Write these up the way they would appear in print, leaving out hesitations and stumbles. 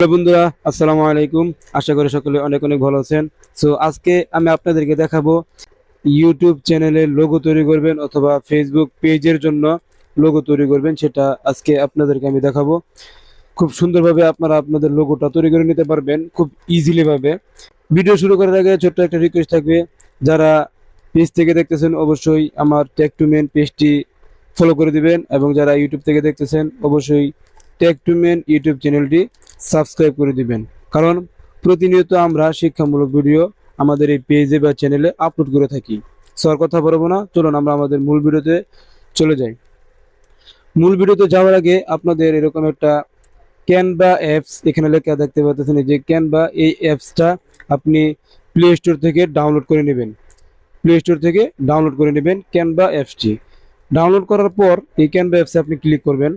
Hello বন্ধুরা, আসসালামু আলাইকুম। আশা করি সকলে অনেক অনেক ভালো আছেন। সো আজকে আমি আপনাদেরকে দেখাবো ইউটিউব চ্যানেলের লোগো তৈরি করবেন অথবা ফেসবুক পেজের জন্য লোগো তৈরি করবেন, সেটা আজকে আপনাদেরকে আমি দেখাবো। খুব সুন্দরভাবে আপনারা আপনাদের লোগোটা তৈরি করে নিতে পারবেন খুব ইজিলি ভাবে। ভিডিও শুরু করার আগে ছোট্ট একটা রিকোয়েস্ট থাকবে, যারা পেজ থেকে দেখতেছেন অবশ্যই আমার টেক টু মেন পেজটি ফলো করে দিবেন, এবং যারা ইউটিউব থেকে দেখতেছেন অবশ্যই টেক টু মেন ইউটিউব চ্যানেলটি সাবস্ক্রাইব করে দিবেন। কারণ প্রতিনিয়ত আমরা শিক্ষামূলক ভিডিও আমাদের এই পেজে বা চ্যানেলে আপলোড করে থাকি। সো আর কথা বলবো না, চলুন আমরা আমাদের মূল ভিডিওতে চলে যাই। মূল ভিডিওতে যাওয়ার আগে আপনাদের এরকম একটা ক্যানভা অ্যাপস এখানে লেখা দেখতে পাচ্ছেন, এই যে ক্যানভা, এই অ্যাপসটা আপনি প্লে স্টোর থেকে ডাউনলোড করে নেবেন। প্লে স্টোর থেকে ডাউনলোড করে নেবেন ক্যানভা অ্যাপসটি। ডাউনলোড করার পর এই ক্যানভা অ্যাপসে আপনি ক্লিক করবেন।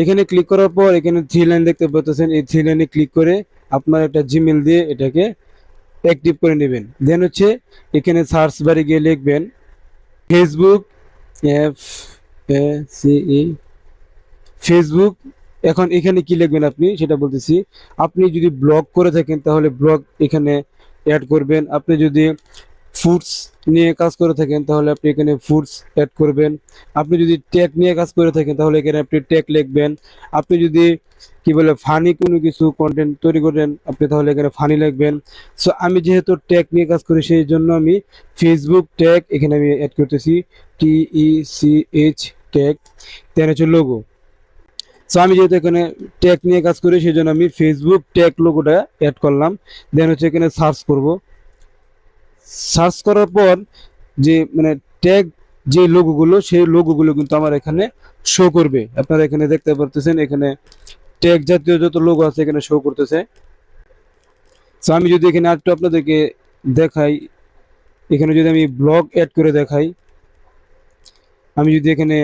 এখানে ক্লিক করার পর এখানে থ্রি লাইন দেখতে পাচ্ছেন, এই থ্রি লাইনে ক্লিক করে আপনার একটা জিমেল দিয়ে এটাকে অ্যাক্টিভ করে নেবেন। দেন হচ্ছে এখানে সার্চ বারে গিয়ে লিখবেন Facebook, F A C E, Facebook. এখন এখানে কি লিখবেন আপনি সেটা বলতেছি। আপনি যদি ব্লগ করে থাকেন তাহলে ব্লগ এখানে অ্যাড করবেন। আপনি যদি ফুডস নিয়ে কাজ করে থাকেন তাহলে আপনি এখানে ফুডস অ্যাড করবেন। আপনি যদি টেক নিয়ে কাজ করে থাকেন তাহলে এখানে আপনি টেক লিখবেন। আপনি যদি কি বলে ফানি কোনো কিছু কন্টেন্ট তৈরি করেন আপনি তাহলে এখানে ফানি লিখবেন। সো আমি যেহেতু টেক নিয়ে কাজ করি সেই জন্য আমি ফেসবুক টেক এখানে আমি অ্যাড করতেছি, TECH টেক। দেন হচ্ছে লোগো। সো আমি যেহেতু এখানে টেক নিয়ে কাজ করি সেই জন্য আমি ফেসবুক টেক লোগোটা অ্যাড করলাম। দেন হচ্ছে এখানে সার্চ করব। সার্চ করার পর যে মানে ট্যাগ যে লোগোগুলো সেই লোগোগুলো কিন্তু আমার এখানে শো করবে। আপনারা এখানে দেখতে পারতেছেন, এখানে ট্যাগ জাতীয় যত লোগো আছে এখানে শো করতেছে। সো আমি যদি এখানে আরেকটু আপনাদেরকে দেখাই, এখানে যদি আমি ব্লগ অ্যাড করে দেখাই, আমি যদি এখানে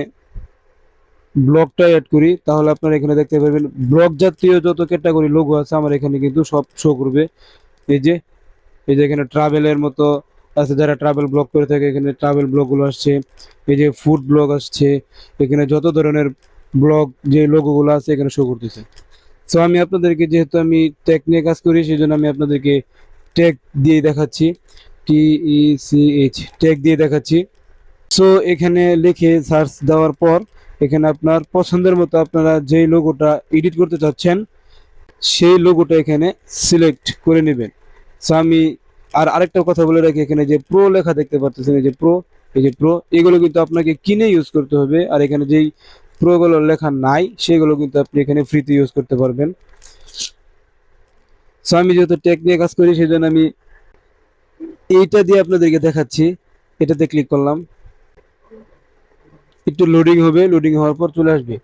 ব্লগটা অ্যাড করি তাহলে আপনারা এখানে দেখতে পারবেন ব্লগ জাতীয় যত ক্যাটাগরি লোগো আছে আমার এখানে কিন্তু সব শো করবে। এই যে এই যে এখানে ট্রাভেলের মতো আছে, যারা ট্রাভেল ব্লগ করে থাকে এখানে ট্রাভেল ব্লগগুলো আসছে। এই যে ফুড ব্লগ আসছে, এখানে যত ধরনের ব্লগ যে লোগোগুলো আছে এখানে শো করতেছে। সো আমি আপনাদেরকে, যেহেতু আমি টেক নিয়ে কাজ করি সেই জন্য আমি আপনাদেরকে টেক দিয়ে দেখাচ্ছি, TECH টেক দিয়ে দেখাচ্ছি। সো এখানে লিখে সার্চ দেওয়ার পর এখানে আপনার পছন্দের মতো আপনারা যেই লোগোটা এডিট করতে চাচ্ছেন সেই লোগোটা এখানে সিলেক্ট করে নেবেন। সো আমি আরেকটা কথা বলে রাখি, এখানে যে প্রো লেখা দেখতে পাচ্ছেন, এই যে প্রো, এই যে প্রো, এগুলো কিন্তু আপনাকে কিনে ইউজ করতে হবে। আর এখানে যেই প্রো গুলো লেখা নাই সেগুলো কিন্তু আপনি এখানে ফ্রিতে ইউজ করতে পারবেন। সো আমি যেহেতু টেক নিয়ে কাজ করি সেই জন্য আমি এইটা দিয়ে আপনাদেরকে দেখাচ্ছি। এটাতে ক্লিক করলাম, একটু লোডিং হবে, লোডিং হওয়ার পর চলে আসবে।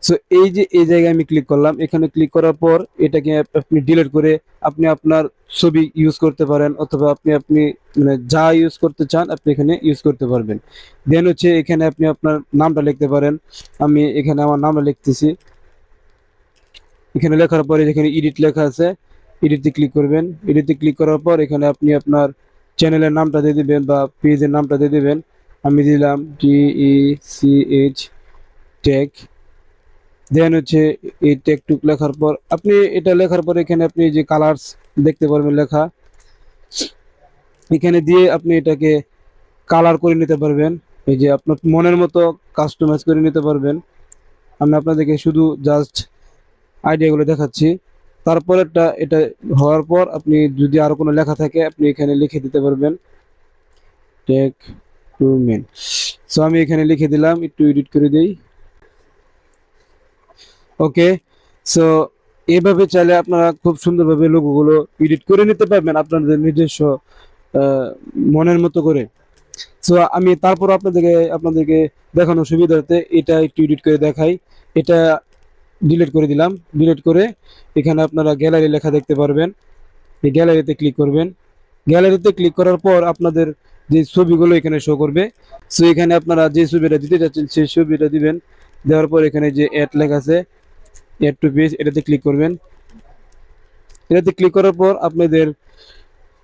সো এই যে এই জায়গায় আমি ক্লিক করলাম, এখানে ক্লিক করার পর এটাকে আপনি ডিলিট করে আপনি আপনার ছবি ইউজ করতে পারেন, অথবা আপনি আপনি মানে যা ইউজ করতে চান আপনি এখানে ইউজ করতে পারবেন। দেন হচ্ছে এখানে আপনি আপনার নামটা লিখতে পারেন। আমি এখানে আমার নামটা লিখতেছি। এখানে লেখার পরে যেখানে এডিট লেখা আছে এডিটে ক্লিক করবেন। এডিটে ক্লিক করার পর এখানে আপনি আপনার চ্যানেলের নামটা দিয়ে দিবেন বা পেজের নামটা দিয়ে দিবেন। আমি দিলাম TECH টেক। দেন হচ্ছে এই টেকটুক লেখার পর আপনি এটা লেখার পর এখানে আপনি যে কালার্স দেখতে পারবেন লেখা, এখানে দিয়ে আপনি এটাকে কালার করে নিতে পারবেন। এই যে আপনার মনের মতো কাস্টমাইজ করে নিতে পারবেন। আমি আপনাদেরকে শুধু জাস্ট আইডিয়াগুলো দেখাচ্ছি। তারপরেরটা এটা হওয়ার পর আপনি যদি আরো কোনো লেখা থাকে আপনি এখানে লিখে দিতে পারবেন, টেক টু মেন। সো আমি এখানে লিখে দিলাম, একটু এডিট করে দিই। ওকে। সো এভাবে চাইলে আপনারা খুব সুন্দরভাবে লোগোগুলো এডিট করে নিতে পারবেন আপনাদের নিজস্ব আহ, মনের মতো করে। সো আমি তারপর আপনাদেরকে দেখানোর সুবিধার্থে এটা একটু এডিট করে দেখাই। এটা ডিলিট করে দিলাম। ডিলিট করে এখানে আপনারা গ্যালারি লেখা দেখতে পারবেন, এই গ্যালারিতে ক্লিক করবেন। গ্যালারিতে ক্লিক করার পর আপনাদের যে ছবিগুলো এখানে শো করবে। সো এখানে আপনারা যে ছবিটা দিতে চাচ্ছেন সেই ছবিটা দিবেন। দেওয়ার পর এখানে যে অ্যাড লেখা আছে, অ্যাড টু পেজ, এটাতে ক্লিক করবেন। এটাতে ক্লিক করার পর আপনাদের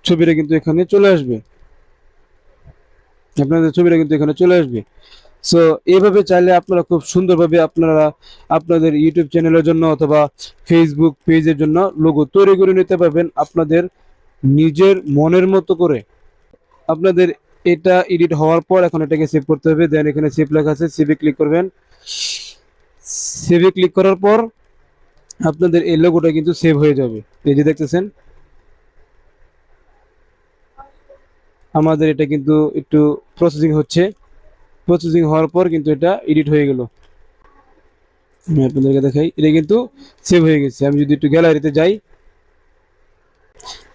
ছবিটা কিন্তু এখানে চলে আসবে। আপনাদের ছবিটা কিন্তু এখানে চলে আসবে। সো এইভাবে চাইলে আপনারা খুব সুন্দরভাবে আপনারা আপনাদের ইউটিউব চ্যানেলের জন্য অথবা ফেসবুক পেজের জন্য লোগো তৈরি করে নিতে পারবেন আপনাদের নিজের মনের মতো করে। আপনাদের এটা এডিট হওয়ার পর এখন এটাকে সেভ করতে হবে। দেন এখানে সেভ লেখা আছে, সেভে ক্লিক করবেন। সেভে ক্লিক করার পর আপনাদের এই লোগোটা কিন্তু সেভ হয়ে যাবে। এই যে দেখতেছেন আমাদের এটা কিন্তু একটু প্রসেসিং হচ্ছে। প্রসেসিং হওয়ার পর কিন্তু এটা এডিট হয়ে গেল। আমি আপনাদেরকে দেখাই, এটা কিন্তু সেভ হয়ে গেছে। আমি যদি একটু গ্যালারিতে যাই,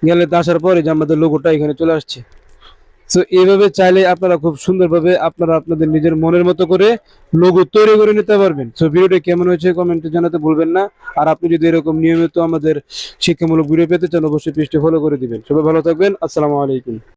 গ্যালারিতে আসার পরে যে আমাদের লোগোটা এখানে চলে আসছে। সো এইভাবে চাইলে আপনারা খুব সুন্দরভাবে আপনারা আপনাদের নিজের মনের মতো করে লোগো তৈরি করে নিতে পারবেন। সো ভিডিওটি কেমন হয়েছে কমেন্টে জানাতে ভুলবেন না। আর আপনি যদি এরকম নিয়মিত আমাদের শিক্ষামূলক ভিডিও পেতে চান অবশ্যই পেজটি ফলো করে দিবেন। সবাই ভালো থাকবেন। আসসালামু আলাইকুম।